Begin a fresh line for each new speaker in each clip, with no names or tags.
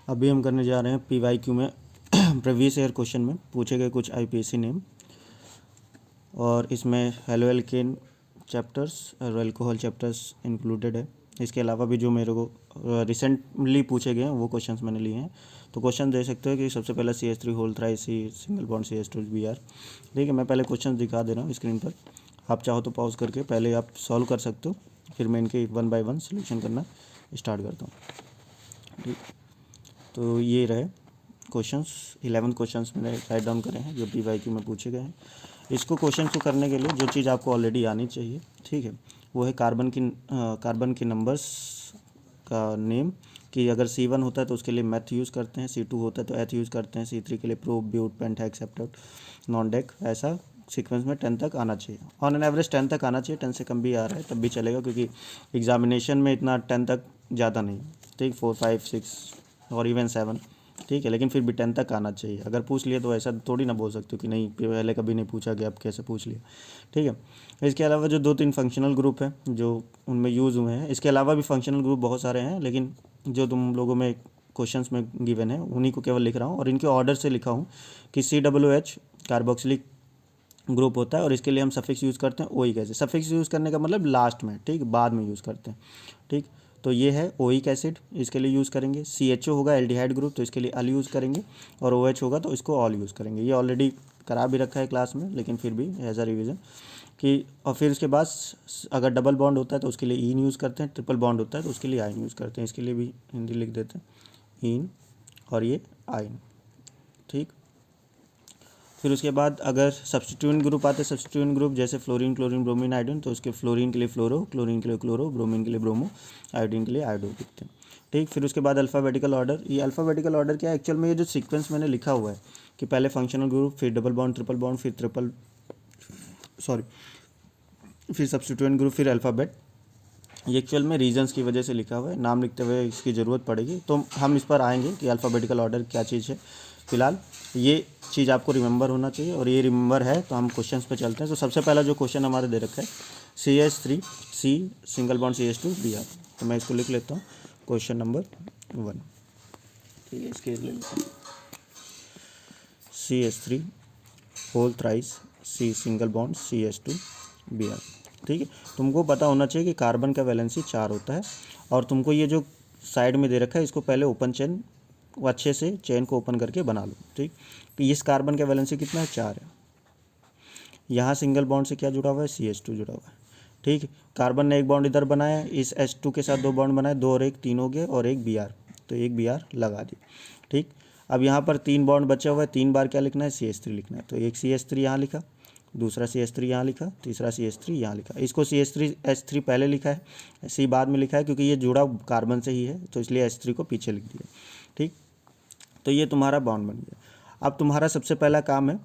अभी हम करने जा रहे हैं PYQ में प्रीवियस ईयर क्वेश्चन में पूछे गए कुछ IPSC नेम, और इसमें हेलो एल्केन चैप्टर्स और अल्कोहल चैप्टर्स इंक्लूडेड है। इसके अलावा भी जो मेरे को रिसेंटली पूछे गए हैं वो क्वेश्चंस मैंने लिए हैं। तो क्वेश्चन दे सकते हो कि सबसे पहला CH3 whole thrice C single bond CH2 Br। ठीक है, मैं पहले क्वेश्चन दिखा दे रहा हूँ स्क्रीन पर, आप चाहो तो पॉज करके पहले आप सॉल्व कर सकते हो, फिर मैं इनके 1 बाय 1 सोल्यूशन करना स्टार्ट करता हूँ। ठीक, तो ये रहे क्वेश्चंस, 11 क्वेश्चंस मैंने राइट डाउन करे हैं जो PYQ में पूछे गए हैं। इसको क्वेश्चन को करने के लिए जो चीज़ आपको ऑलरेडी आनी चाहिए, ठीक है, वो है कार्बन की नंबर्स का नेम, कि अगर C1 होता है तो उसके लिए मैथ यूज़ करते हैं, C2 होता है तो एथ यूज़ करते हैं, C3 के लिए प्रोप ब्यूट पेंट हेक्सेप्टेट नॉन डेक, ऐसा सीक्वेंस में 10 तक आना चाहिए। ऑन एन एवरेज 10 तक आना चाहिए, 10 से कम भी आ रहा है तब भी चलेगा, क्योंकि एग्जामिनेशन में इतना 10 तक ज़्यादा नहीं, ठीक, 4, 5, 6 और इवन 7, ठीक है, लेकिन फिर भी 10 तक आना चाहिए। अगर पूछ लिए तो ऐसा थोड़ी ना बोल सकते हो कि नहीं पहले कभी नहीं पूछा गया, अब कैसे पूछ लिया। ठीक है, इसके अलावा जो 2-3 फंक्शनल ग्रुप हैं जो उनमें यूज़ हुए हैं, इसके अलावा भी फंक्शनल ग्रुप बहुत सारे हैं, लेकिन जो तुम लोगों में क्वेश्चंस में गिवन है उन्हीं को केवल लिख रहा हूँ, और इनके ऑर्डर से लिखा हूँ कि COOH कार्बोक्सिलिक ग्रुप होता है, और इसके लिए हम सफिक्स यूज़ करते हैं ओइक एसिड। सफिक्स यूज़ करने का मतलब लास्ट में, ठीक, बाद में यूज़ करते हैं। ठीक, तो ये है ओइक एसिड, इसके लिए यूज़ करेंगे। CHO होगा एल्डिहाइड ग्रुप, तो इसके लिए अल यूज़ करेंगे, और OH होगा तो इसको ऑल यूज़ करेंगे। ये ऑलरेडी करा भी रखा है क्लास में, लेकिन फिर भी एज अ रिविज़न कि, और फिर उसके बाद अगर डबल बॉन्ड होता है तो उसके लिए ईन यूज़ करते हैं, ट्रिपल बॉन्ड होता है तो उसके लिए आइन यूज़ करते हैं। इसके लिए भी हिंदी लिख देते हैं, ईन और ये आइन। ठीक, फिर उसके बाद अगर सब्स्टिट्यूएंट ग्रुप आते हैं, सब्स्टिट्यूएंट ग्रुप जैसे फ्लोरीन, क्लोरीन, ब्रोमीन, आयोडीन, तो उसके फ्लोरीन के लिए फ्लोरो, क्लोरीन के लिए क्लोरो, ब्रोमीन के लिए ब्रोमो, आयोडीन के लिए आयोडो लिखते हैं। ठीक, फिर उसके बाद अल्फ़ाबेटिकल ऑर्डर। ये अल्फ़ाबेटिकल ऑर्डर क्या है एक्चुअल में, ये जो सीक्वेंस मैंने लिखा हुआ है कि पहले फंक्शनल ग्रुप, फिर डबल बॉन्ड, ट्रिपल बॉन्ड, फिर सब्स्टिट्यूएंट ग्रुप, फिर अल्फ़ाबेट, ये एक्चुअल में रीजन्स की वजह से लिखा हुआ है। नाम लिखते हुए इसकी ज़रूरत पड़ेगी तो हम इस पर आएंगे कि अल्फ़ाबेटिकल ऑर्डर क्या चीज़ है। फिलहाल ये चीज़ आपको रिमेंबर होना चाहिए, और ये रिमेंबर है तो हम क्वेश्चंस पे चलते हैं। तो सबसे पहला जो क्वेश्चन हमारे दे रखा है CH3 C single bond CH2 Br, तो मैं इसको लिख लेता हूँ क्वेश्चन नंबर 1। ठीक है, इसके ले लेते हैं CH3 whole thrice C single bond CH2 Br। ठीक है, तुमको पता होना चाहिए कि कार्बन का वैलेंसी 4 होता है, और तुमको ये जो साइड में दे रखा है इसको पहले ओपन चेन, अच्छे से चेन को ओपन करके बना लो। ठीक, तो इस कार्बन का वैलेंसी कितना है, 4 है। यहाँ सिंगल बॉन्ड से क्या जुड़ा हुआ है, CH2 जुड़ा हुआ है। ठीक, कार्बन ने एक बॉन्ड इधर बनाया, इस H2 के साथ 2 बॉन्ड बनाए, 2 और 1 3 हो गए, और एक Br, तो एक Br लगा दी। ठीक, अब यहाँ पर 3 बॉन्ड बचा हुआ है, 3 बार क्या लिखना है, CH3 लिखना है, तो एक CH3 यहाँ लिखा, दूसरा CH3 यहाँ लिखा, तीसरा CH3 यहाँ लिखा। इसको CH3 पहले लिखा है, C बाद में लिखा है, क्योंकि ये जुड़ा कार्बन से ही है तो इसलिए H3 को पीछे लिख दिया। ठीक, तो ये तुम्हारा बॉन्ड बन गया। अब तुम्हारा सबसे पहला काम है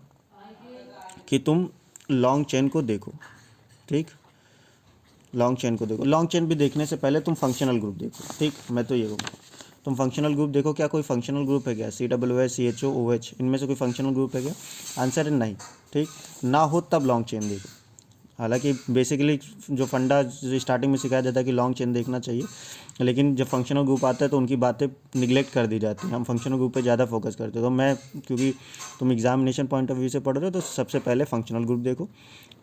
कि तुम लॉन्ग चेन को देखो। ठीक, लॉन्ग चेन को देखो। लॉन्ग चेन भी देखने से पहले तुम फंक्शनल ग्रुप देखो। ठीक, मैं तो ये कहूँगा तुम फंक्शनल ग्रुप देखो, क्या कोई फंक्शनल ग्रुप है क्या, COOH, CHO, OH, इनमें से कोई फंक्शनल ग्रुप है क्या? आंसर है नहीं। ठीक, ना हो तब लॉन्ग चेन देखो। हालांकि बेसिकली जो फंडा स्टार्टिंग में सिखाया जाता है कि लॉन्ग चेन देखना चाहिए, लेकिन जब फंक्शनल ग्रुप आता है तो उनकी बातें निगलेक्ट कर दी जाती हैं, हम फंक्शनल ग्रुप पे ज़्यादा फोकस करते हैं। तो मैं, क्योंकि तुम एग्जामिनेशन पॉइंट ऑफ व्यू से पढ़ रहे हो, तो सबसे पहले फंक्शनल ग्रुप देखो।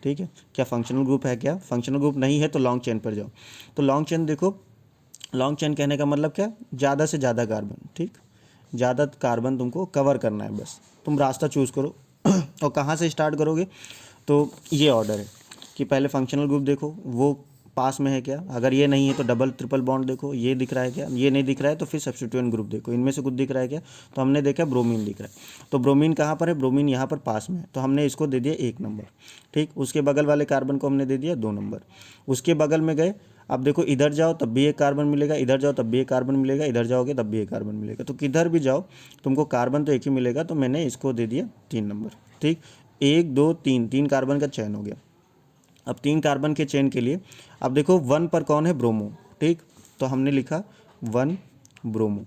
ठीक है, क्या फंक्शनल ग्रुप है, क्या फंक्शनल ग्रुप नहीं है तो लॉन्ग चेन पर जाओ। तो लॉन्ग चेन देखो। लॉन्ग चेन कहने का मतलब क्या, ज़्यादा से ज़्यादा कार्बन। ठीक, ज़्यादा कार्बन तुमको कवर करना है, बस तुम रास्ता चूज़ करो। और कहाँ से स्टार्ट करोगे, तो ये ऑर्डर है कि पहले फंक्शनल ग्रुप देखो वो पास में है क्या, अगर ये नहीं है तो डबल ट्रिपल बॉन्ड देखो, ये दिख रहा है क्या, ये नहीं दिख रहा है तो फिर सब्स्टिट्यूएंट ग्रुप देखो, इनमें से कुछ दिख रहा है क्या, तो हमने देखा ब्रोमीन दिख रहा है, तो ब्रोमीन कहाँ पर है, ब्रोमीन यहाँ पर पास में है, तो हमने इसको दे दिया 1 नंबर। ठीक, उसके बगल वाले कार्बन को हमने दे दिया 2 नंबर। उसके बगल में गए, अब देखो इधर जाओ तब भी एक कार्बन मिलेगा, इधर जाओ तब भी एक कार्बन मिलेगा, इधर जाओगे तब भी एक कार्बन मिलेगा, तो किधर भी जाओ तुमको कार्बन तो एक ही मिलेगा, तो मैंने इसको दे दिया 3 नंबर। ठीक, 1 2 3, 3 कार्बन का चयन हो गया। अब 3 कार्बन के चेन के लिए अब देखो 1 पर कौन है, ब्रोमो। ठीक, तो हमने लिखा 1 ब्रोमो।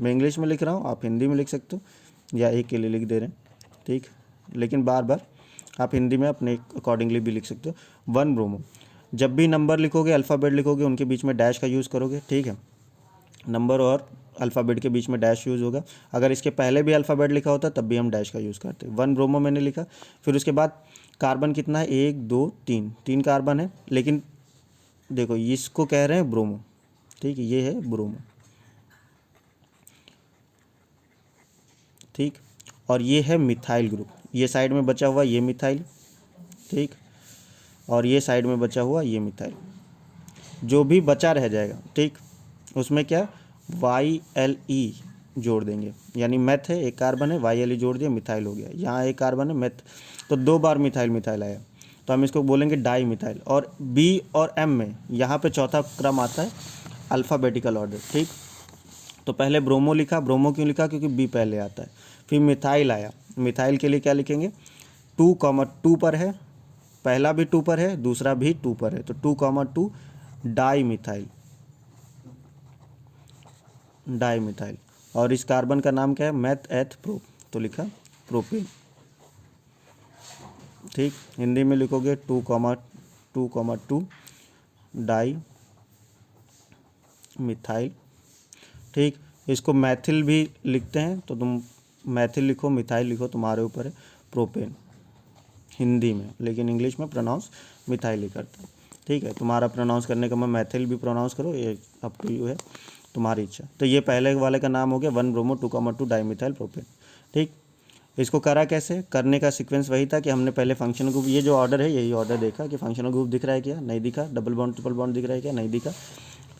मैं इंग्लिश में लिख रहा हूँ, आप हिंदी में लिख सकते हो, या एक के लिए लिख दे रहे हैं। ठीक, लेकिन बार बार आप हिंदी में अपने अकॉर्डिंगली भी लिख सकते हो। 1 ब्रोमो। जब भी नंबर लिखोगे, अल्फ़ाबेट लिखोगे, उनके बीच में डैश का यूज़ करोगे। ठीक है, नंबर और अल्फ़ाबेट के बीच में डैश यूज़ होगा। अगर इसके पहले भी अल्फ़ाबेट लिखा होता तब भी हम डैश का यूज़ करते। 1 ब्रोमो मैंने लिखा। फिर उसके बाद कार्बन कितना है, 1 2 3, 3 कार्बन है, लेकिन देखो इसको कह रहे हैं ब्रोमो, ठीक है, ये है ब्रोमो, ठीक। और ये है मिथाइल ग्रुप, ये साइड में बचा हुआ ये मिथाइल, ठीक, और ये साइड में बचा हुआ ये मिथाइल। जो भी बचा रह जाएगा, ठीक, उसमें क्या YLE जोड़ देंगे, यानी मेथ है, एक कार्बन है, YLE जोड़ दिया, मिथाइल हो गया। यहाँ एक कार्बन है मेथ, तो 2 बार मिथाइल मिथाइल आया, तो हम इसको बोलेंगे डाई मिथाइल। और B और M में यहाँ पे चौथा क्रम आता है अल्फ़ाबेटिकल ऑर्डर, ठीक। तो पहले ब्रोमो लिखा, ब्रोमो क्यों लिखा, क्योंकि B पहले आता है। फिर मिथाइल आया, मिथाइल के लिए क्या लिखेंगे, 2,2 पर है, पहला भी 2 पर है, दूसरा भी 2 पर है, तो 2,2 डाई मिथाइल, डाई मिथाइल। और इस कार्बन का नाम क्या है, मेथ एथ प्रो, तो लिखा प्रोपेन, ठीक। हिंदी में लिखोगे 2,2 डाई मिथाइल, ठीक। इसको मैथिल भी लिखते हैं, तो तुम मैथिल लिखो, मिथाइल लिखो, तुम्हारे ऊपर है, प्रोपेन हिंदी में, लेकिन इंग्लिश में प्रोनाउंस मिथाइल ही करता है, ठीक है। तुम्हारा प्रोनाउंस करने का मैं मैथिल भी प्रोनाउंस करो, ये अप टू यू है, तुम्हारी इच्छा। तो ये पहले वाले का नाम हो गया 1 ब्रोमो 2,2 डाईमिथाइल प्रोपेन, ठीक। इसको करा कैसे, करने का सीक्वेंस वही था कि हमने पहले फंक्शनल ग्रुप, ये जो ऑर्डर है यही ऑर्डर देखा कि फंक्शनल ग्रुप दिख रहा है क्या, नहीं दिखा, डबल बॉन्ड ट्रिपल बॉन्ड दिख रहा है क्या, नहीं दिखा।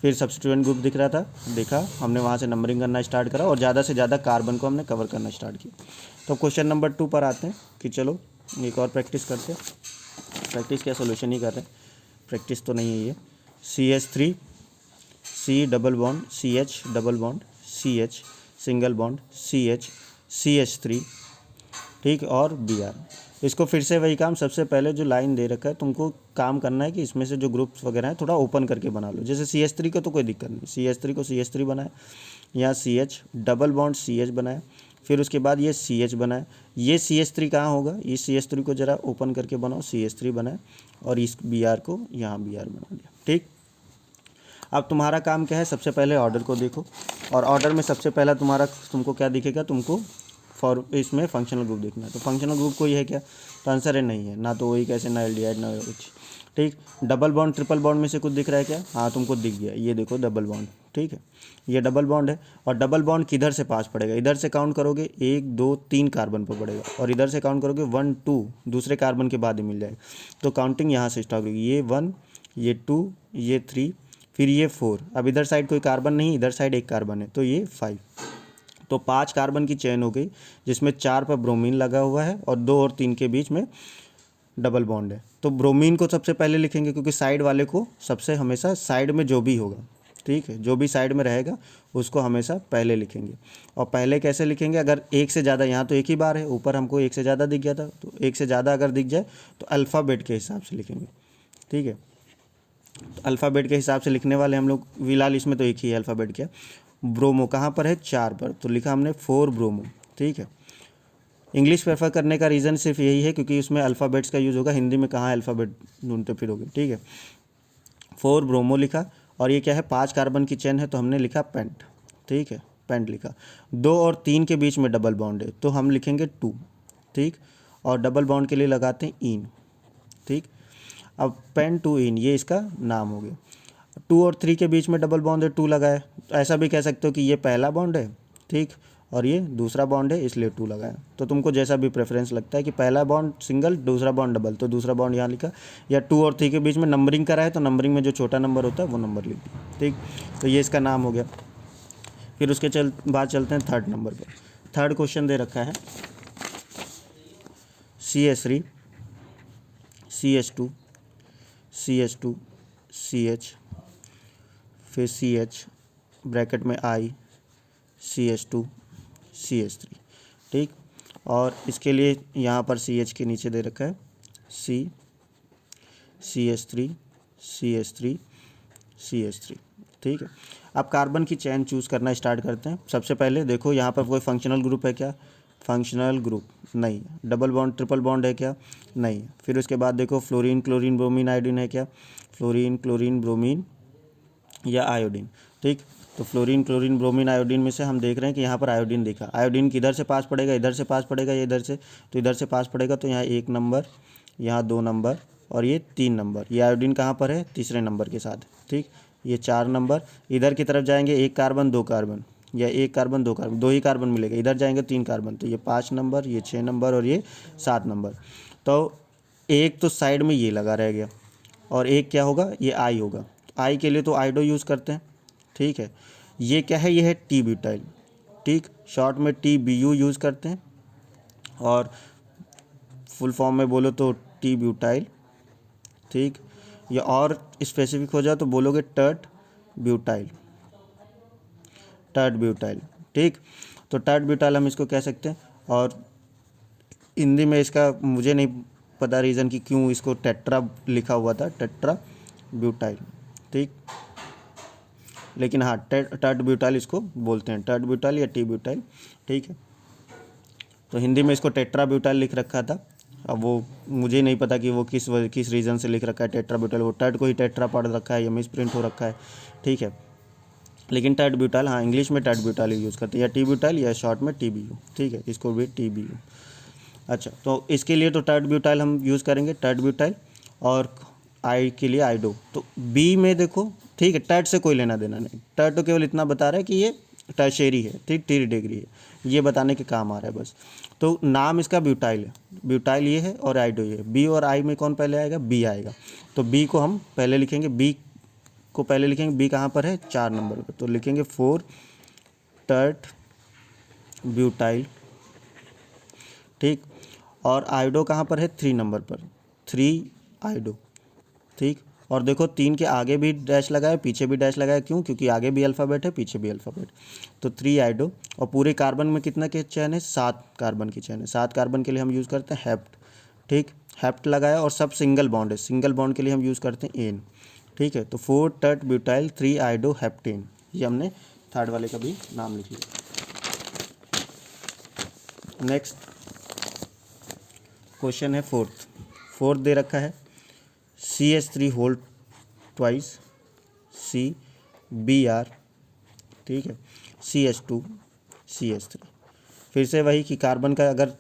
फिर सब्स्टिट्यूएंट ग्रुप दिख रहा था, देखा, हमने वहाँ से नंबरिंग करना स्टार्ट करा और ज़्यादा से ज़्यादा कार्बन को हमने कवर करना स्टार्ट किया। तो क्वेश्चन नंबर 2 पर आते हैं कि चलो एक और प्रैक्टिस करते हैं। प्रैक्टिस क्या, सोल्यूशन ही कर रहे हैं, प्रैक्टिस तो नहीं है ये। CH3 C double bond CH double bond CH single bond CH CH3, ठीक, और Br। इसको फिर से वही काम, सबसे पहले जो लाइन दे रखा है तुमको काम करना है कि इसमें से जो ग्रुप्स वगैरह हैं थोड़ा ओपन करके बना लो। जैसे CH3 को तो कोई दिक्कत नहीं, CH3 को CH3 बनाए, यहाँ CH डबल बॉन्ड CH बनाए, फिर उसके बाद ये CH बनाए, ये CH3 कहाँ होगा, इस CH3 को ज़रा ओपन करके बनाओ, CH3 बनाए, और इस Br को यहाँ Br बना दिया, ठीक। अब तुम्हारा काम क्या है, सबसे पहले ऑर्डर को देखो, और ऑर्डर में सबसे पहला तुमको क्या दिखेगा, तुमको फॉर इसमें फंक्शनल ग्रुप देखना है। तो फंक्शनल ग्रुप कोई है क्या, तो आंसर है नहीं है, ना तो वही कैसे, ना एल्डिहाइड ना कुछ, ठीक। डबल बॉन्ड ट्रिपल बॉन्ड में से कुछ दिख रहा है क्या, हाँ तुमको दिख गया, ये देखो डबल बॉन्ड, ठीक है, ये डबल बॉन्ड है। और डबल बॉन्ड किधर से पास पड़ेगा, इधर से काउंट करोगे 1 2 3 कार्बन पर पड़ेगा, और इधर से काउंट करोगे 1 2 दूसरे कार्बन के बाद ही मिल जाएगा। तो काउंटिंग यहाँ से स्टार्ट होगी, ये 1 ये 2 ये 3 फिर ये 4। अब इधर साइड कोई कार्बन नहीं, इधर साइड एक कार्बन है, तो ये 5। तो 5 कार्बन की चेन हो गई, जिसमें 4 पर ब्रोमीन लगा हुआ है और 2 और 3 के बीच में डबल बॉन्ड है। तो ब्रोमीन को सबसे पहले लिखेंगे, क्योंकि साइड वाले को सबसे हमेशा साइड में जो भी होगा, ठीक है, जो भी साइड में रहेगा उसको हमेशा पहले लिखेंगे। और पहले कैसे लिखेंगे, अगर एक से ज़्यादा, यहाँ तो एक ही बार है, ऊपर हमको एक से ज़्यादा दिख गया था, तो एक से ज़्यादा अगर दिख जाए तो अल्फ़ाबेट के हिसाब से लिखेंगे, ठीक है। तो अल्फ़ाबेट के हिसाब से लिखने वाले हम लोग, फिलहाल इसमें तो एक ही है अल्फ़ाबेट क्या, ब्रोमो कहाँ पर है, 4 पर, तो लिखा हमने 4 ब्रोमो, ठीक है। इंग्लिश प्रेफर करने का रीज़न सिर्फ यही है क्योंकि उसमें अल्फ़ाबेट्स का यूज़ होगा, हिंदी में कहाँ अल्फ़ाबेट ढूंढते फिरोगे, ठीक है। 4 ब्रोमो लिखा, और ये क्या है, 5 कार्बन की चेन है, तो हमने लिखा पेंट, ठीक है, पेंट लिखा। 2 और 3 के बीच में डबल बॉन्ड है, तो हम लिखेंगे 2, ठीक। और डबल बॉन्ड के लिए लगाते हैं इन, ठीक। अब पेन टू इन, ये इसका नाम हो गया। 2 और 3 के बीच में डबल बॉन्ड है, 2 लगाया, तो ऐसा भी कह सकते हो कि ये पहला बॉन्ड है, ठीक, और ये दूसरा बॉन्ड है, इसलिए 2 लगाया। तो तुमको जैसा भी प्रेफरेंस लगता है कि पहला बॉन्ड सिंगल, दूसरा बॉन्ड डबल, तो दूसरा बॉन्ड यहाँ लिखा, या 2 और 3 के बीच में नंबरिंग करा है तो नंबरिंग में जो छोटा नंबर होता है वो नंबर लिख दिया, ठीक। तो ये इसका नाम हो गया। फिर उसके बाद चलते हैं थर्ड नंबर पर। थर्ड क्वेश्चन दे रखा है CH3 CH2 CH2 CH, फिर CH ब्रैकेट में I CH2 CH3, ठीक। और इसके लिए यहाँ पर CH के नीचे दे रखा है C CH3 CH3 CH3, ठीक है। अब कार्बन की चेन चूज़ करना स्टार्ट करते हैं। सबसे पहले देखो यहाँ पर कोई फंक्शनल ग्रुप है क्या, फंक्शनल ग्रुप नहीं है। डबल बॉन्ड ट्रिपल बॉन्ड है क्या, नहीं है। फिर उसके बाद देखो फ्लोरीन क्लोरीन ब्रोमीन आयोडीन है क्या, फ्लोरीन क्लोरीन ब्रोमीन या आयोडीन, ठीक। तो फ्लोरीन, क्लोरीन, ब्रोमीन, आयोडीन में से हम देख रहे हैं कि यहाँ पर आयोडीन दिखा। आयोडीन किधर से पास पड़ेगा, इधर से पास पड़ेगा या इधर से, तो इधर से पास पड़ेगा। तो यहाँ 1 नंबर, यहाँ 2 नंबर और ये 3 नंबर। ये आयोडीन कहाँ पर है, तीसरे नंबर के साथ, ठीक। ये 4 नंबर। इधर की तरफ जाएंगे 1 कार्बन 2 कार्बन, या 1 कार्बन 2 कार्बन, 2 ही कार्बन मिलेगा। इधर जाएंगे 3 कार्बन, तो ये 5 नंबर, ये 6 नंबर और ये 7 नंबर। तो एक तो साइड में ये लगा रह गया, और एक क्या होगा, ये आई होगा। आई के लिए तो आइडो यूज़ करते हैं, ठीक है। ये क्या है, ये है टी ब्यूटाइल, ठीक, शॉर्ट में TBU यूज़ करते हैं, और फुल फॉर्म में बोलो तो टी ब्यूटाइल, ठीक। या और स्पेसिफिक हो जाए तो बोलोगे टर्ट ब्यूटाइल, टर्ट ब्यूटाइल, ठीक। तो टर्ट ब्यूटाइल हम इसको कह सकते हैं। और हिंदी में इसका मुझे नहीं पता रीज़न कि क्यों इसको टेट्रा लिखा हुआ था, टेट्रा ब्यूटाइल, ठीक। लेकिन हाँ, टर्ट ब्यूटाइल इसको बोलते हैं, टर्ट ब्यूटाइल या टी ब्यूटाइल, ठीक है। तो हिंदी में इसको टेट्रा ब्यूटाइल लिख रखा था। अब वो मुझे नहीं पता कि वो किस रीज़न से लिख रखा है टेट्रा ब्यूटाइल, वो टर्ट को ही टेट्रा पढ़ रखा है या मिस प्रिंट हो रखा है, ठीक है। लेकिन टर्ट ब्यूटाइल, हाँ, इंग्लिश में टर्ट ब्यूटाइल यूज़ करते हैं, या टी ब्यूटाइल या शॉर्ट में TBU, ठीक है, इसको भी TBU। अच्छा, तो इसके लिए तो टर्ट ब्यूटाइल हम यूज़ करेंगे, टर्ट ब्यूटाइल। और आई के लिए आइडो। तो बी में देखो, ठीक है, टर्ट से कोई लेना देना नहीं, टर्ट तो केवल इतना बता रहा है कि ये टर्शेरी है, ठीक, टीरी डिग्री है, ये बताने के काम आ रहा है बस। तो नाम इसका ब्यूटाइल है, ब्यूटाइल ये है और आइडो ये है। बी और आई में कौन पहले आएगा, बी आएगा। तो बी को हम पहले लिखेंगे, बी को पहले लिखेंगे। बी कहाँ पर है, 4 नंबर पर, तो लिखेंगे 4 टर्ट ब्यूटाइल, ठीक। और आइडो कहाँ पर है, 3 नंबर पर, 3 आइडो, ठीक। और देखो 3 के आगे भी डैश लगाए, पीछे भी डैश लगाए, क्यों, क्योंकि आगे भी अल्फ़ाबेट है, पीछे भी अल्फ़ाबेट। तो 3 आइडो। और पूरे कार्बन में कितना के चैन है, 7 कार्बन की चैन है। 7 कार्बन के लिए हम यूज़ करते हैं हेप्ट, ठीक, हेप्ट लगाया। और सब सिंगल बॉन्ड है, सिंगल बॉन्ड के लिए हम यूज़ करते हैं एन, ठीक है। तो 4 टर्ट ब्यूटाइल 3 आइडो हेप्टेन, ये हमने थर्ड वाले का भी नाम लिख लिया। नेक्स्ट क्वेश्चन है फोर्थ दे रखा है CH3 होल ट्वाइस CBr, ठीक है, CH2 CH3। फिर से वही कि कार्बन का अगर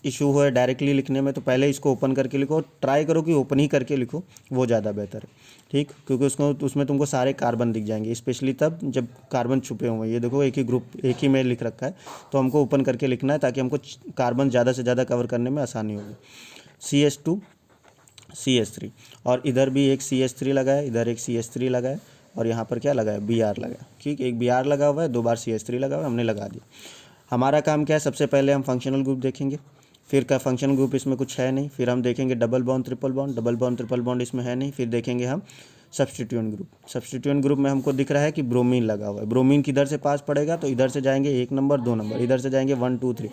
इशू हो है डायरेक्टली लिखने में, तो पहले इसको ओपन करके लिखो, ट्राई करो कि ओपन ही करके लिखो, वो ज़्यादा बेहतर है, ठीक। क्योंकि उसमें तुमको सारे कार्बन दिख जाएंगे, स्पेशली तब जब कार्बन छुपे हुए हैं। ये देखो एक ही ग्रुप, एक ही में लिख रखा है, तो हमको ओपन करके लिखना है ताकि हमको कार्बन ज़्यादा से ज़्यादा कवर करने में आसानी होगी। CH2 CH3, और इधर भी एक CH3 लगा है, इधर एक CH3 लगा है, और यहाँ पर क्या लगा है, Br लगा है, ठीक। एक Br लगा हुआ है, 2 बार CH3 लगा हुआ है, हमने लगा दिया। हमारा काम क्या है, सबसे पहले हम फंक्शनल ग्रुप देखेंगे, फिर का फंक्शनल ग्रुप इसमें कुछ है नहीं, फिर हम देखेंगे double bond triple bond, double bond triple bond इसमें है नहीं, फिर देखेंगे हम सब्स्टिट्यूएंट ग्रुप। सब्स्टिट्यूएंट ग्रुप में हमको दिख रहा है कि ब्रोमीन लगा हुआ है। ब्रोमीन किधर से पास पड़ेगा, तो इधर से जाएंगे 1 नंबर 2 नंबर, इधर से जाएंगे 1 2 3,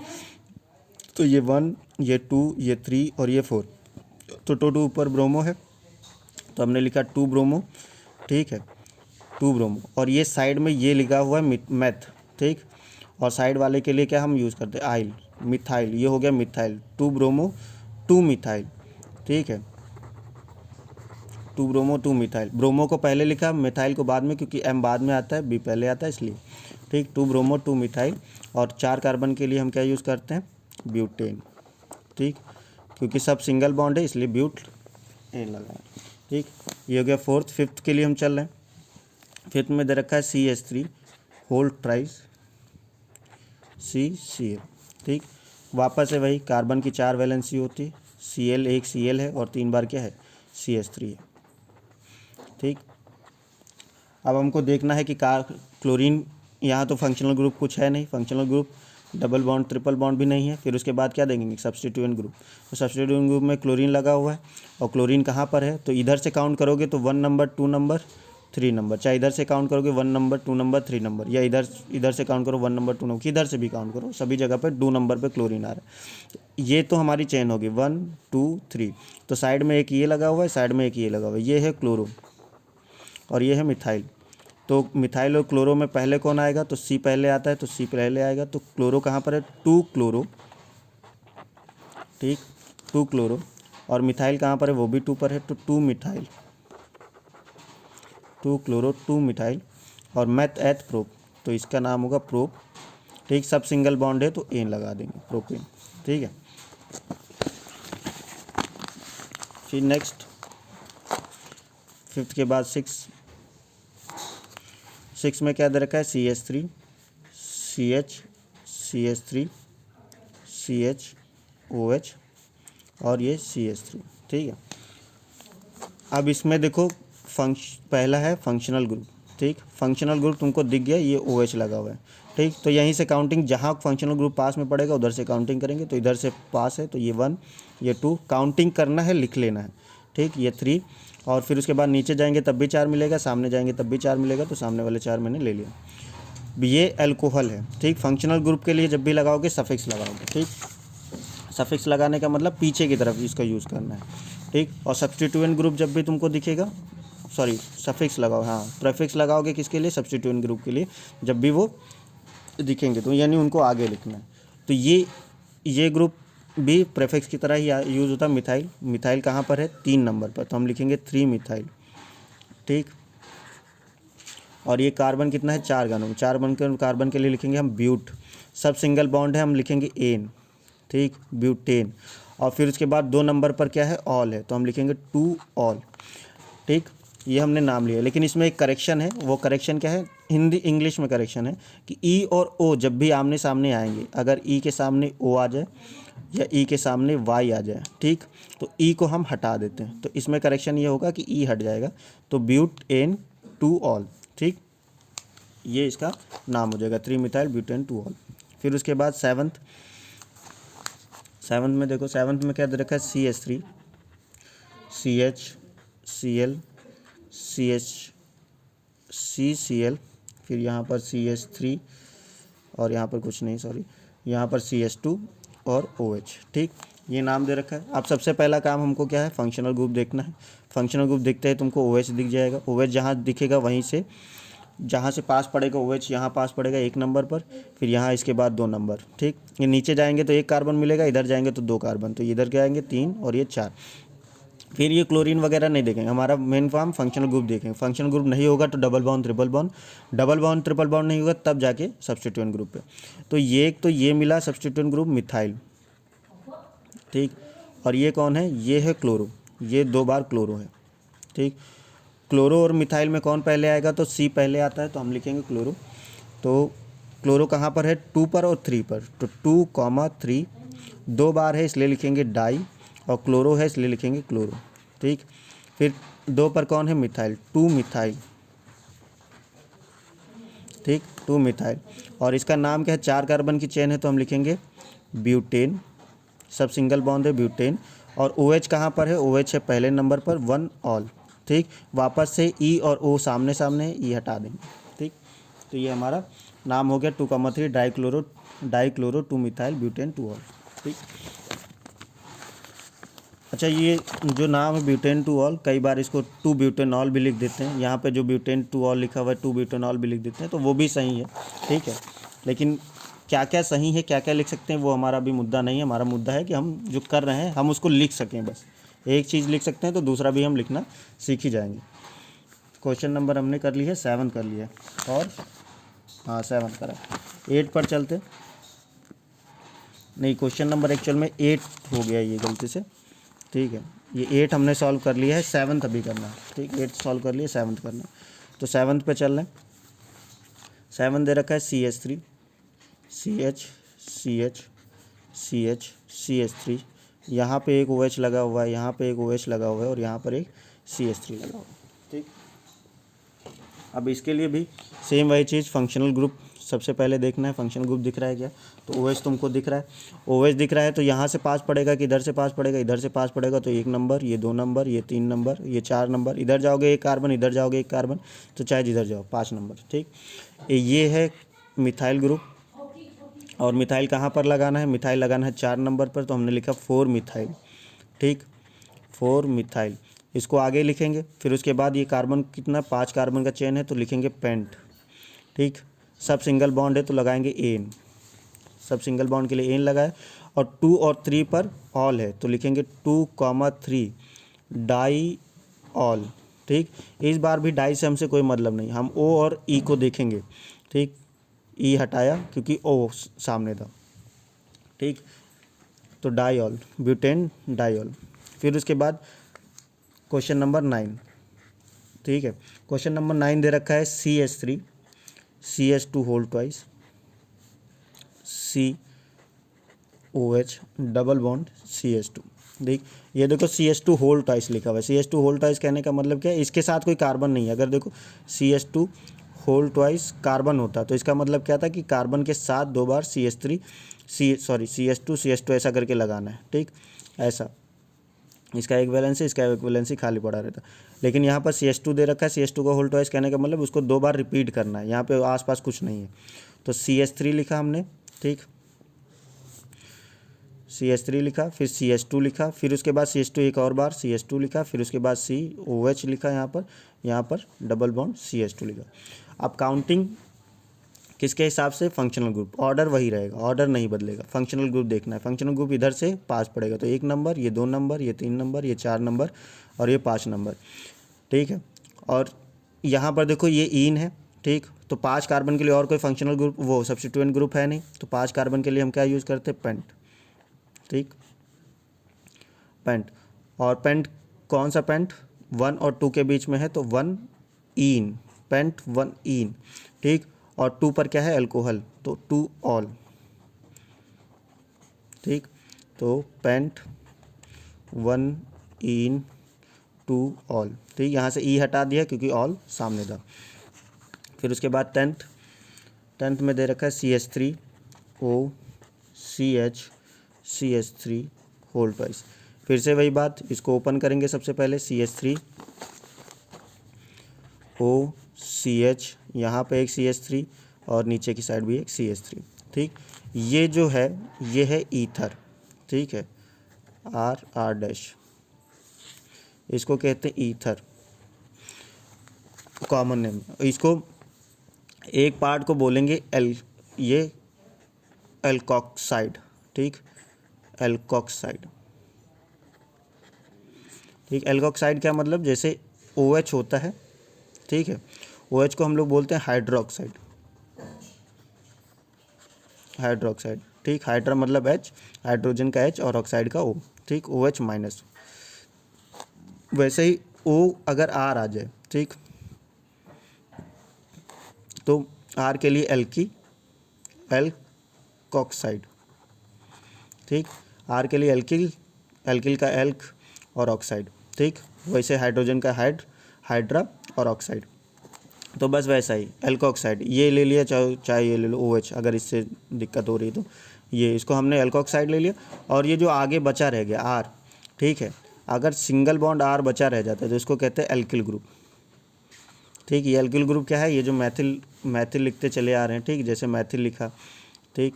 तो ये 1 ये 2 ये 3 और ये 4, तो 2 ऊपर ब्रोमो है, तो हमने लिखा 2 ब्रोमो, ठीक है, 2 ब्रोमो। और ये साइड में ये लिखा हुआ है मैथ, ठीक। और साइड वाले के लिए क्या हम यूज़ करते हैं, आइल, मिथाइल, ये हो गया मिथाइल, 2 ब्रोमो 2 मिथाइल, ठीक है, 2 ब्रोमो 2 मिथाइल। ब्रोमो को पहले लिखा, मिथाइल को बाद में, क्योंकि M बाद में आता है, B पहले आता है इसलिए, ठीक। 2 ब्रोमो 2 मिथाइल। और 4 कार्बन के लिए हम क्या यूज़ करते हैं, ब्यूटेन, ठीक, क्योंकि सब सिंगल बॉन्ड है इसलिए ब्यूट एन लगा है, ठीक। ये हो गया फोर्थ। फिफ्थ के लिए हम चल रहे हैं। फिफ्थ में दे रखा है CH3 होल ट्राइस CCl, ठीक। वापस से वही, कार्बन की 4 वैलेंसी होती है, Cl एक Cl है और 3 बार क्या है, CH3 है, ठीक। अब हमको देखना है कि क्लोरीन, यहाँ तो फंक्शनल ग्रुप कुछ है नहीं, functional group double bond triple bond भी नहीं है। फिर उसके बाद क्या देंगे, सब्स्टिट्यूएंट ग्रुप। तो सब्स्टिट्यूएंट ग्रुप में क्लोरीन लगा हुआ है, और क्लोरीन कहाँ पर है, तो इधर से काउंट करोगे तो 1 नंबर 2 नंबर 3 नंबर, चाहे इधर से काउंट करोगे 1 नंबर 2 नंबर 3 नंबर, या इधर से काउंट करो 1 नंबर 2 नंबर, किधर से भी काउंट करो, सभी जगह पर 2 नंबर पे क्लोरीन आ रहा है। ये तो हमारी चेन होगी 1 2 3। तो साइड में एक ये लगा हुआ है, साइड में एक ये लगा हुआ है, ये है क्लोरो और ये है मिथाइल। तो मिथाइल और क्लोरो में पहले कौन आएगा, तो C पहले आता है, तो C पहले आएगा। तो क्लोरो कहाँ पर है, 2 क्लोरो, ठीक, 2 क्लोरो। और मिथाइल कहाँ पर है, वो भी 2 पर है, तो 2 मिथाइल, 2 क्लोरो 2 मिथाइल। और मैथ एथ प्रोप, तो इसका नाम होगा प्रोप। ठीक, सब सिंगल बॉन्ड है तो एन लगा देंगे, प्रोपेन। ठीक है, फिर नेक्स्ट 5th के बाद 6 में क्या दे रखा है, CH3 CH CH3 CHOH और ये CH3। ठीक है, अब इसमें देखो पहला है फंक्शनल ग्रुप। ठीक, फंक्शनल ग्रुप तुमको दिख गया, ये OH लगा हुआ है। ठीक, तो यहीं से काउंटिंग, जहाँ फंक्शनल ग्रुप पास में पड़ेगा उधर से काउंटिंग करेंगे। तो इधर से पास है तो ये 1, ये 2, काउंटिंग करना है, लिख लेना है। ठीक, ये 3, और फिर उसके बाद नीचे जाएंगे तब भी 4 मिलेगा, सामने जाएंगे तब भी 4 मिलेगा, तो सामने वाले 4 मैंने ले लिया। ये अल्कोहल है। ठीक, फंक्शनल ग्रुप के लिए जब भी लगाओगे सफिक्स लगाओगे। ठीक, सफिक्स लगाने का मतलब पीछे की तरफ इसका यूज़ करना है। ठीक, और सब्स्टिट्यूएंट ग्रुप जब भी तुमको दिखेगा, सॉरी सफिक्स लगाओ, हाँ प्रेफिक्स लगाओगे किसके लिए, सब्स्टिट्यूएंट ग्रुप के लिए, जब भी वो दिखेंगे तो यानी उनको आगे लिखना है। तो ये ग्रुप भी प्रेफिक्स की तरह ही यूज़ होता है। मिथाइल, मिथाइल कहाँ पर है, 3 नंबर पर, तो हम लिखेंगे 3 मिथाइल। ठीक, और ये कार्बन कितना है, 4 कार्बन के लिए लिखेंगे हम ब्यूट। सब सिंगल बॉन्ड है, हम लिखेंगे एन। ठीक, ब्यूटेन। और फिर उसके बाद 2 नंबर पर क्या है, ऑल है, तो हम लिखेंगे 2 ऑल। ठीक, ये हमने नाम लिया, लेकिन इसमें एक करेक्शन है। वो करेक्शन क्या है, हिंदी इंग्लिश में करेक्शन है कि ई और ओ जब भी आमने सामने आएंगे, अगर ई के सामने ओ आ जाए या ई के सामने वाई आ जाए, ठीक, तो ई को हम हटा देते हैं। तो इसमें करेक्शन ये होगा कि ई हट जाएगा, तो ब्यूट एन 2 ऑल। ठीक, ये इसका नाम हो जाएगा, 3 मिथाइल ब्यूटेन 2 ऑल। फिर उसके बाद 7th में देखो, 7th में क्या दे रखा है, CH3 CH Cl CCl, फिर यहाँ पर CH3 और यहाँ पर कुछ नहीं, सॉरी, यहाँ पर CH2 और OH। ठीक, ये नाम दे रखा है। अब सबसे पहला काम हमको क्या है, फंक्शनल ग्रुप देखना है। फंक्शनल ग्रुप देखते हैं तुमको OH दिख जाएगा। OH जहाँ दिखेगा वहीं से, जहाँ से पास पड़ेगा OH, यहाँ पास पड़ेगा 1 नंबर पर, फिर यहाँ इसके बाद 2 नंबर। ठीक, ये नीचे जाएंगे तो 1 कार्बन मिलेगा, इधर जाएंगे तो 2 कार्बन, तो इधर क्या आएंगे 3 और ये 4। फिर ये क्लोरीन वगैरह नहीं देखेंगे, हमारा मेन काम फंक्शनल ग्रुप देखेंगे। फंक्शनल ग्रुप नहीं होगा तो double bond triple bond, double bond triple bond नहीं होगा तब जाके सब्स्टिट्यूएंट ग्रुप पे। तो ये मिला सब्स्टिट्यूएंट ग्रुप मिथाइल। ठीक, और ये कौन है, ये है क्लोरो, ये 2 बार क्लोरो है। ठीक, क्लोरो और मिथाइल में कौन पहले आएगा, तो C पहले आता है, तो हम लिखेंगे क्लोरो। तो क्लोरो कहाँ पर है, 2 पर और 3 पर, तो 2, 3 2 बार है इसलिए लिखेंगे डाई, और क्लोरो है इसलिए लिखेंगे क्लोरो। ठीक, फिर 2 पर कौन है, मिथाइल, 2 मिथाइल। ठीक, 2 मिथाइल, और इसका नाम क्या है, 4 कार्बन की चेन है, तो हम लिखेंगे ब्यूटेन। सब सिंगल बॉन्ड है, ब्यूटेन। और OH कहाँ पर है, OH है पहले नंबर पर, 1 ऑल। ठीक, वापस से E और O सामने सामने है, E हटा देंगे। ठीक, तो ये हमारा नाम हो गया 2,3 डाइक्लोरो 2 मिथाइल ब्यूटेन 2 ऑल। ठीक, अच्छा, ये जो नाम है ब्यूटेन 2 ऑल, कई बार इसको 2 ब्यूटेनॉल भी लिख देते हैं। यहाँ पे जो ब्यूटेन 2 ऑल लिखा हुआ है 2 ब्यूटेनॉल भी लिख देते हैं, तो वो भी सही है। ठीक है, लेकिन क्या क्या सही है, क्या क्या लिख सकते हैं, वो हमारा भी मुद्दा नहीं है। हमारा मुद्दा है कि हम जो कर रहे हैं हम उसको लिख सकें। बस एक चीज़ लिख सकते हैं तो दूसरा भी हम लिखना सीख ही जाएंगे। क्वेश्चन नंबर हमने कर लिया है, 7 कर लिया है, और हाँ 7 करा। 8 पर चलते, नहीं क्वेश्चन नंबर एक्चुअल में 8 हो गया ये गलती से। ठीक है, ये 8 हमने सॉल्व कर लिया है, 7th अभी करना है। ठीक, 8 सॉल्व कर लिया, 7th करना है। तो 7th पे चल रहे हैं। 7 दे रखा है CH3 CH CH CH CH3, यहाँ पे एक OH लगा हुआ है, यहाँ पे एक OH लगा हुआ है, और यहाँ पर एक CH3 लगा हुआ है। ठीक, अब इसके लिए भी सेम वही चीज़, फंक्शनल ग्रुप सबसे पहले देखना है। फंक्शनल ग्रुप दिख रहा है क्या, तो OH तुमको दिख रहा है। OH दिख रहा है तो यहाँ से पास पड़ेगा कि इधर से पास पड़ेगा, इधर से पास पड़ेगा, तो 1 नंबर, ये 2 नंबर, ये 3 नंबर, ये 4 नंबर, इधर जाओगे 1 कार्बन, इधर जाओगे 1 कार्बन, तो चाहे जिधर जाओ 5 नंबर। ठीक, ये है मिथाइल ग्रुप, और मिथाइल कहाँ पर लगाना है, मिथाइल लगाना है 4 नंबर पर, तो हमने लिखा 4 मिथाइल। ठीक, 4 मिथाइल, इसको आगे लिखेंगे। फिर उसके बाद ये कार्बन कितना, 5 कार्बन का चेन है, तो लिखेंगे पेंट। ठीक, सब सिंगल बॉन्ड है तो लगाएंगे एन, सब सिंगल बॉन्ड के लिए एन लगाए। और 2 और 3 पर ऑल है तो लिखेंगे 2, 3 डाई ऑल। ठीक, इस बार भी डाई से हमसे कोई मतलब नहीं, हम ओ और ई को देखेंगे। ठीक, ई हटाया क्योंकि ओ सामने था। ठीक, तो डाईऑल, ब्यूटेन डाईऑल। फिर उसके बाद क्वेश्चन नंबर 9। ठीक है, क्वेश्चन नंबर 9 दे रखा है CH3 CH2 whole twice COH double bond CH2। देख, ये देखो CH2 होल ट्वाइस लिखा हुआ है। CH2 होल ट्वाइस कहने का मतलब क्या है, इसके साथ कोई कार्बन नहीं है। अगर देखो CH2 होल ट्वाइस कार्बन होता तो इसका मतलब क्या था कि कार्बन के साथ 2 बार CH2 ऐसा करके लगाना है। ठीक, ऐसा, इसका एक वैलेंसी, इसका एक वैलेंसी खाली पड़ा रहता। लेकिन यहाँ पर CH2 दे रखा है, CH2 का होल ट्वाइस कहने का मतलब उसको 2 बार रिपीट करना है। यहाँ पे आसपास कुछ नहीं है, तो CH3 लिखा हमने। ठीक, CH3 लिखा, फिर CH2 लिखा, फिर उसके बाद CH2 एक और बार CH2 लिखा, फिर उसके बाद COH लिखा, यहाँ पर डबल बॉन्ड CH2 लिखा। अब काउंटिंग किसके हिसाब से, फंक्शनल ग्रुप, ऑर्डर वही रहेगा, ऑर्डर नहीं बदलेगा। फंक्शनल ग्रुप देखना है, फंक्शनल ग्रुप इधर से 5 पड़ेगा, तो 1 नंबर, ये 2 नंबर, ये 3 नंबर, ये 4 नंबर और ये 5 नंबर। ठीक है, और यहाँ पर देखो ये ईन है। ठीक, तो 5 कार्बन के लिए और कोई फंक्शनल ग्रुप, वो सब्स्टिट्यूएंट ग्रुप है नहीं, तो 5 कार्बन के लिए हम क्या यूज़ करते हैं, पेंट। ठीक, पेंट, और पेंट कौन सा पेंट, 1 और 2 के बीच में है, तो 1 ईन, पेंट 1 ईन। ठीक, और 2 पर क्या है, अल्कोहल, तो 2 ऑल। ठीक, तो पेंट 1 ईन 2 ऑल। ठीक, यहाँ से ई हटा दिया क्योंकि ऑल सामने था। फिर उसके बाद टेंथ में दे रखा है CH3OCH3 होल ट्वाइस। फिर से वही बात, इसको ओपन करेंगे सबसे पहले, CH3OCH, यहाँ पे एक CH3 और नीचे की साइड भी एक CH3। ठीक, ये जो है ये है ईथर। ठीक है, R डैश, इसको कहते हैं ईथर, कॉमन नेम। इसको एक पार्ट को बोलेंगे ये एल्कोक्साइड। ठीक, एल्कोक्साइड। ठीक, एल्कोक्साइड क्या मतलब, जैसे OH होता है। ठीक है, OH को हम लोग बोलते हैं हाइड्रोक्साइड, हाइड्रोक्साइड। ठीक, हाइड्रा मतलब H, हाइड्रोजन का H और ऑक्साइड का O। ठीक, OH माइनस। वैसे ही O अगर R आ जाए, ठीक, तो R के लिए एल्कोक्साइड। ठीक, R के लिए एल्किल का एल्क और ऑक्साइड। ठीक, वैसे हाइड्रोजन का हाइड्रा और ऑक्साइड। तो बस वैसा ही एल्कोक्साइड, ये ले लिया, चाहे ये ले लो OH, अगर इससे दिक्कत हो रही है तो ये, इसको हमने एल्कोक्साइड ले लिया। और ये जो आगे बचा रह गया R, ठीक है, अगर सिंगल बॉन्ड R बचा रह जाता है तो इसको कहते हैं एल्किल ग्रुप। ठीक, ये एल्किल ग्रुप क्या है, ये जो मैथिल लिखते चले आ रहे हैं। ठीक, जैसे मैथिल लिखा, ठीक,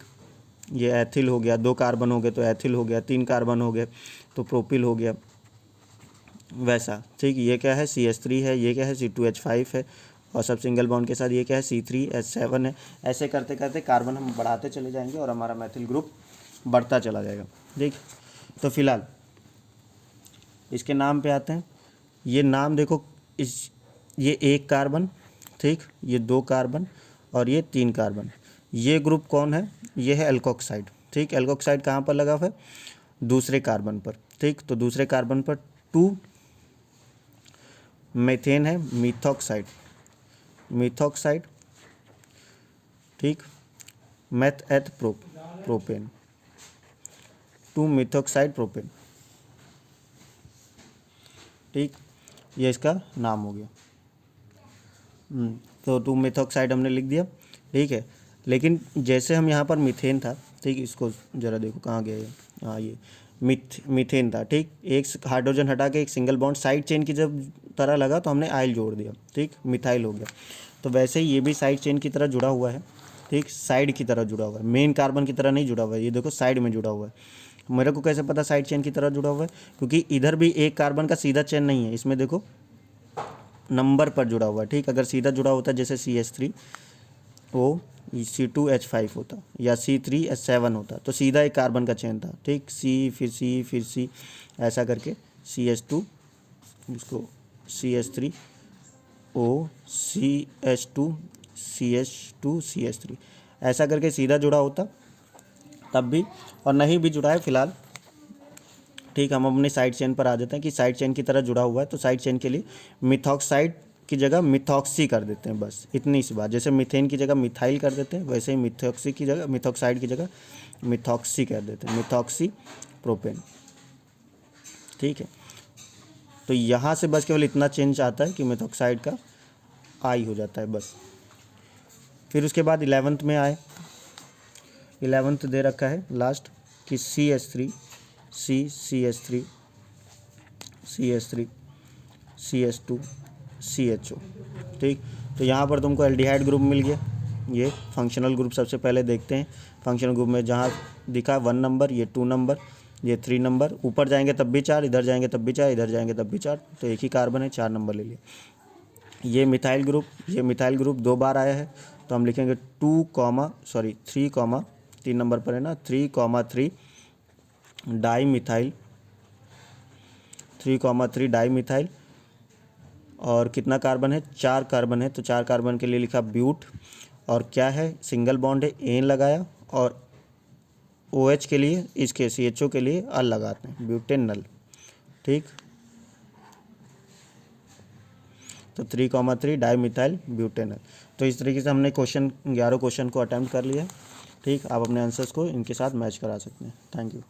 ये एथिल हो गया, 2 कार्बन हो गए तो एथिल हो गया, 3 कार्बन हो गए तो प्रोपिल हो गया, वैसा। ठीक, ये क्या है, CH3 है, ये क्या है, C2H5 है, और सब सिंगल बॉन्ड के साथ ये क्या है, C3H7 है। ऐसे करते करते कार्बन हम बढ़ाते चले जाएंगे और हमारा मैथिल ग्रुप बढ़ता चला जाएगा। ठीक, तो फिलहाल इसके नाम पे आते हैं। ये नाम देखो, ये 1 कार्बन, ठीक, ये 2 कार्बन और ये 3 कार्बन। ये ग्रुप कौन है, ये है एल्कोक्साइड। ठीक, एल्कोक्साइड कहाँ पर लगा हुआ है, दूसरे कार्बन पर। ठीक, तो दूसरे कार्बन पर 2 मीथेन है, मिथॉक्साइड। ठीक, प्रोपेन, 2 मिथॉक्साइड प्रोपेन। ठीक, ये इसका नाम हो गया। तो 2 मिथॉक्साइड हमने लिख दिया। ठीक है, लेकिन जैसे हम यहाँ पर मीथेन था, ठीक, इसको ज़रा देखो कहाँ गया ये, हाँ ये मीथेन था। ठीक, एक हाइड्रोजन हटा के एक सिंगल बॉन्ड साइड चेन की जब तरह लगा तो हमने आइल जोड़ दिया। ठीक, मिथाइल हो गया। तो वैसे ही ये भी साइड चेन की तरह जुड़ा हुआ है। ठीक, साइड की तरह जुड़ा हुआ है, मेन कार्बन की तरह नहीं जुड़ा हुआ है। ये देखो साइड में जुड़ा हुआ है। मेरे को कैसे पता साइड चेन की तरह जुड़ा हुआ है, क्योंकि इधर भी एक कार्बन का सीधा चेन नहीं है, इसमें देखो नंबर पर जुड़ा हुआ है। ठीक, अगर सीधा जुड़ा होता जैसे CH3O C2H5 होता या C3H7 होता तो सीधा एक कार्बन का चेन था। ठीक, C फिर C फिर C, ऐसा करके CH2 इसको CH3O CH2CH2CH3 ऐसा करके सीधा जुड़ा होता तब भी, और नहीं भी जुड़ा है फिलहाल। ठीक, हम अपनी साइड चेन पर आ जाते हैं कि साइड चेन की तरह जुड़ा हुआ है, तो साइड चेन के लिए मिथॉक्साइड की जगह मिथॉक्सी कर देते हैं, बस इतनी सी बात। जैसे मीथेन की जगह मिथाइल कर देते हैं, वैसे ही मिथॉक्सी की जगह, मिथॉक्साइड की जगह मिथॉक्सी कर देते हैं, मिथॉक्सी प्रोपेन। ठीक है, तो यहाँ से बस केवल इतना चेंज आता है कि मिथॉक्साइड का आई हो जाता है बस। फिर उसके बाद 11th में आए, 11th दे रखा है लास्ट कि CH3 CH3 CH3 CH2 CHO। ठीक, तो यहाँ पर तुमको एल्डिहाइड ग्रुप मिल गया। ये फंक्शनल ग्रुप सबसे पहले देखते हैं। फंक्शनल ग्रुप में जहाँ दिखा 1 नंबर, ये 2 नंबर, ये 3 नंबर, ऊपर जाएंगे तब भी 4, इधर जाएंगे तब भी 4, इधर जाएंगे तब भी 4, तो एक ही कार्बन है, 4 नंबर ले लिए। ये मिथाइल ग्रुप 2 बार आया है, तो हम लिखेंगे 3 नंबर पर है ना, 3,3 डाई मिथाइल। और कितना कार्बन है? 4 कार्बन है, तो 4 कार्बन के लिए लिखा ब्यूट, और क्या है, सिंगल बॉन्ड है, एन लगाया, और OH के लिए, इसके CHO के लिए अल लगाते हैं, ब्यूटेनल। ठीक, तो 3,3 डाई मिथाइल ब्यूटेनल। तो इस तरीके से हमने 11 क्वेश्चन को अटैम्प्ट कर लिया। ठीक, आप अपने आंसर्स को इनके साथ मैच करा सकते हैं। Thank you.